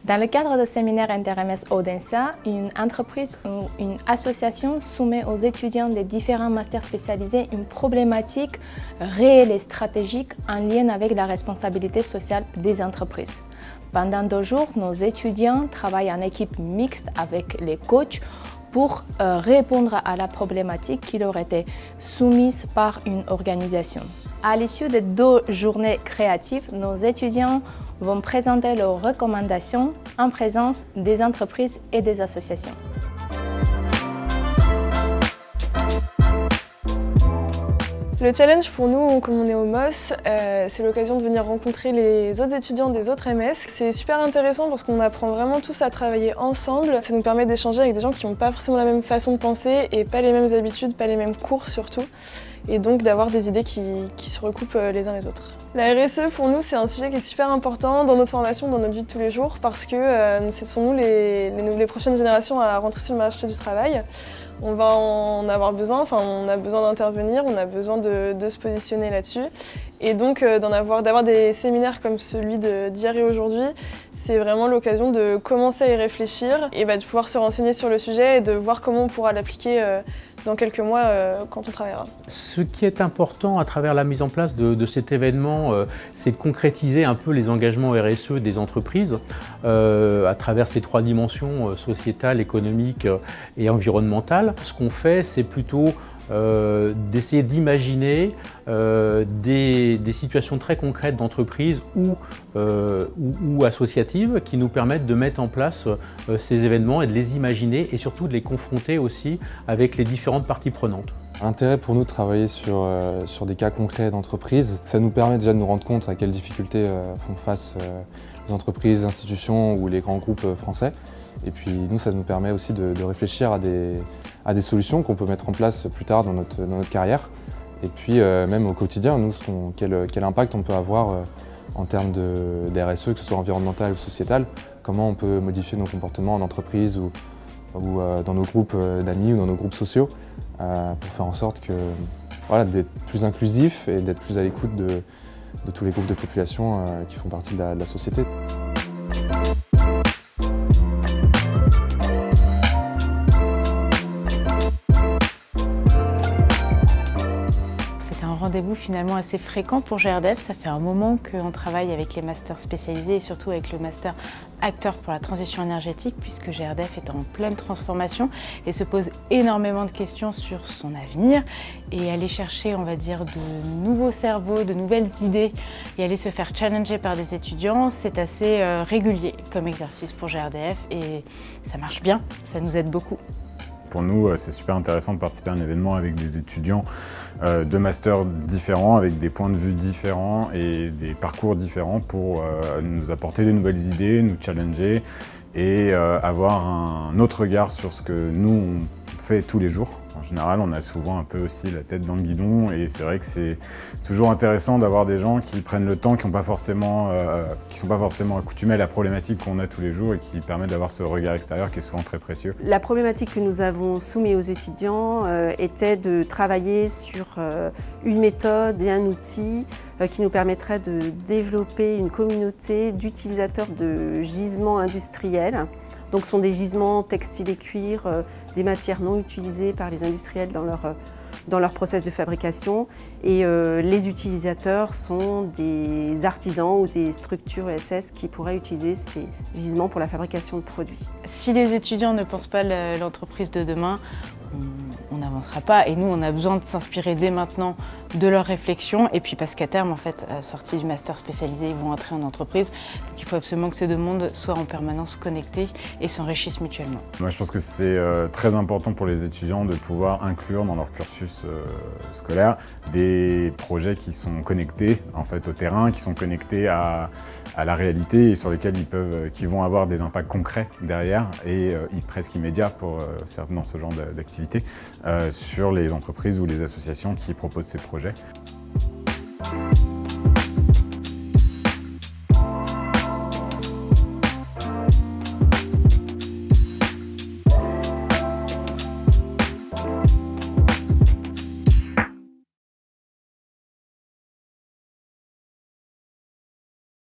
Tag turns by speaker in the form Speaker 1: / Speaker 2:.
Speaker 1: Dans le cadre du séminaire InterMS Odense, une entreprise ou une association soumet aux étudiants des différents masters spécialisés une problématique réelle et stratégique en lien avec la responsabilité sociale des entreprises. Pendant 2 jours, nos étudiants travaillent en équipe mixte avec les coachs pour répondre à la problématique qui leur était soumise par une organisation. À l'issue de 2 journées créatives, nos étudiants vont présenter leurs recommandations en présence des entreprises et des associations.
Speaker 2: Le challenge pour nous, comme on est au MOS, c'est l'occasion de venir rencontrer les autres étudiants des autres MS. C'est super intéressant parce qu'on apprend vraiment tous à travailler ensemble. Ça nous permet d'échanger avec des gens qui n'ont pas forcément la même façon de penser et pas les mêmes habitudes, pas les mêmes cours surtout. Et donc d'avoir des idées qui se recoupent les uns les autres. La RSE pour nous c'est un sujet qui est super important dans notre formation, dans notre vie de tous les jours parce que ce sont nous les prochaines générations à rentrer sur le marché du travail. On va en avoir besoin, on a besoin d'intervenir, on a besoin de se positionner là-dessus. Et donc d'avoir des séminaires comme celui d'hier et aujourd'hui, c'est vraiment l'occasion de commencer à y réfléchir et de pouvoir se renseigner sur le sujet et de voir comment on pourra l'appliquer dans quelques mois quand on travaillera.
Speaker 3: Ce qui est important à travers la mise en place de cet événement, c'est de concrétiser un peu les engagements RSE des entreprises à travers ces 3 dimensions sociétales, économiques et environnementales. Ce qu'on fait, c'est plutôt d'essayer d'imaginer des situations très concrètes d'entreprises ou associatives qui nous permettent de mettre en place ces événements et de les imaginer et surtout de les confronter aussi avec les différentes parties prenantes.
Speaker 4: L'intérêt pour nous de travailler sur des cas concrets d'entreprise, ça nous permet déjà de nous rendre compte à quelles difficultés font face les entreprises, les institutions ou les grands groupes français. Et puis nous, ça nous permet aussi de réfléchir à des solutions qu'on peut mettre en place plus tard dans notre carrière. Et puis même au quotidien, nous, quel impact on peut avoir en termes de RSE, que ce soit environnemental ou sociétal, comment on peut modifier nos comportements en entreprise ou dans nos groupes d'amis ou dans nos groupes sociaux pour faire en sorte d'être plus inclusif et d'être plus à l'écoute de tous les groupes de population qui font partie de la société.
Speaker 5: Rendez-vous finalement assez fréquent pour GRDF. Ça fait un moment qu'on travaille avec les masters spécialisés et surtout avec le master acteur pour la transition énergétique puisque GRDF est en pleine transformation et se pose énormément de questions sur son avenir et aller chercher, on va dire, de nouveaux cerveaux, de nouvelles idées et aller se faire challenger par des étudiants, c'est assez régulier comme exercice pour GRDF et ça marche bien, ça nous aide beaucoup.
Speaker 6: Pour nous, c'est super intéressant de participer à un événement avec des étudiants de masters différents, avec des points de vue différents et des parcours différents pour nous apporter des nouvelles idées, nous challenger et avoir un autre regard sur ce que nous, on fait tous les jours. En général, on a souvent un peu aussi la tête dans le guidon et c'est vrai que c'est toujours intéressant d'avoir des gens qui prennent le temps, qui ne sont pas forcément accoutumés à la problématique qu'on a tous les jours et qui permettent d'avoir ce regard extérieur qui est souvent très précieux.
Speaker 7: La problématique que nous avons soumise aux étudiants était de travailler sur une méthode et un outil qui nous permettrait de développer une communauté d'utilisateurs de gisements industriels. Donc ce sont des gisements textiles et cuir, des matières non utilisées par les industriels dans leur process de fabrication. Et les utilisateurs sont des artisans ou des structures ESS qui pourraient utiliser ces gisements pour la fabrication de produits.
Speaker 5: Si les étudiants ne pensent pas l'entreprise de demain, on n'avancera pas et nous on a besoin de s'inspirer dès maintenant de leurs réflexions et puis parce qu'à terme en fait, sortis du master spécialisé, ils vont entrer en entreprise. Donc il faut absolument que ces 2 mondes soient en permanence connectés et s'enrichissent mutuellement.
Speaker 6: Moi je pense que c'est très important pour les étudiants de pouvoir inclure dans leur cursus scolaire des projets qui sont connectés en fait au terrain, qui sont connectés à la réalité et sur lesquels qui vont avoir des impacts concrets derrière et presque immédiats dans ce genre d'activité sur les entreprises ou les associations qui proposent ces projets.